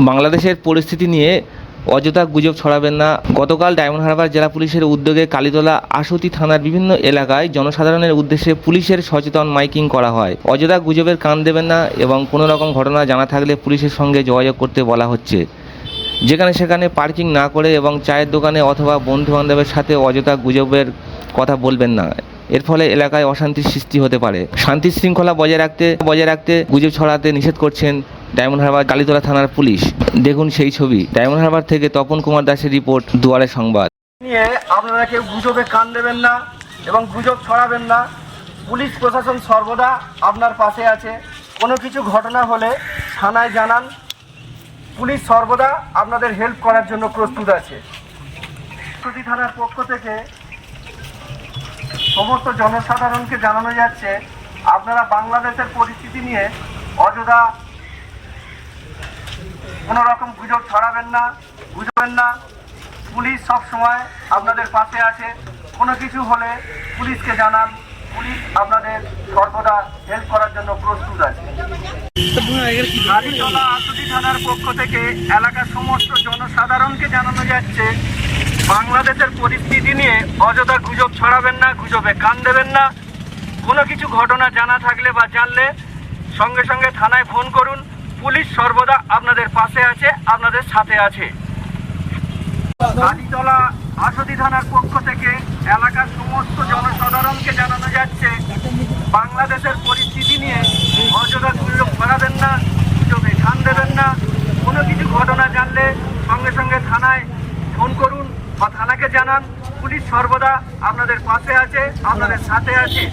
বাংলাদেশের পরিস্থিতি নিয়ে অযথা গুজব ছড়াবেন না। গতকাল ডায়মন্ড হারবার জেলা পুলিশের উদ্যোগে কালীতলা আশুতি থানার বিভিন্ন এলাকায় জনসাধারণের উদ্দেশ্যে পুলিশের সচেতন মাইকিং করা হয়। অযথা গুজবের কান দেবেন না এবং কোনো রকম ঘটনা জানা থাকলে পুলিশের সঙ্গে যোগাযোগ করতে বলা হচ্ছে। যেখানে সেখানে পার্কিং না করে এবং চায়ের দোকানে অথবা বন্ধু বান্ধবের সাথে অযথা গুজবের কথা বলবেন না। এর ফলে এলাকায় অশান্তির সৃষ্টি হতে পারে। শান্তি শৃঙ্খলা বজায় রাখতে গুজব ছড়াতে নিষেধ করছেন ডায়মন্ড হারবার কালীতলা থানার পুলিশ। দেখুন সেই ছবি। ডায়মন্ড হারবার থেকে তপন কুমার দাসের রিপোর্ট, দুয়ারে সংবাদ। নিয়ে আপনারা কেউ গুজবে কান দেবেন না এবং গুজব ছড়াবেন না। পুলিশ প্রশাসন সর্বদা আপনার পাশে আছে। কোনো কিছু ঘটনা হলে থানায় জানান, পুলিশ সর্বদা আপনাদের হেল্প করার জন্য প্রস্তুত আছে। প্রতি থানার পক্ষ থেকে সমস্ত জনসাধারণকে জানানো যাচ্ছে, আপনারা বাংলাদেশের পরিস্থিতি নিয়ে অযথা কোনো রকম গুজব ছড়াবেন না, বুঝবেন না। পুলিশ সব সময় আপনাদের পাশে আছে। কোনো কিছু হলে পুলিশকে জানান, পুলিশ আপনাদের সর্বদা হেল্প করার জন্য প্রস্তুত আছে। কালীতলা আশুতি থানার পক্ষ থেকে এলাকার সমস্ত জনসাধারণকে জানানো যাচ্ছে, বাংলাদেশের পরিস্থিতি নিয়ে অযথা গুজব ছড়াবেন না, গুজবে কান দেবেন না। কোনো কিছু ঘটনা জানা থাকলে বা জানলে সঙ্গে সঙ্গে থানায় ফোন করুন। পুলিশ সর্বদা আপনাদের পাশে আছে, আপনাদের সাথে আছে। কালীতলা আশুতি থানার পক্ষ থেকে এলাকার সমস্ত জনসাধারণকে জানানো যাচ্ছে, বাংলাদেশের পরিস্থিতি নিয়ে অযথা গুজব ছড়াবেন না, গুজবে কান দেবেন না। কোনো কিছু ঘটনা জানলে সঙ্গে সঙ্গে থানায় ফোন করুন বা থানাকে জানান। পুলিশ সর্বদা আপনাদের পাশে আছে, আপনাদের সাথে আছে।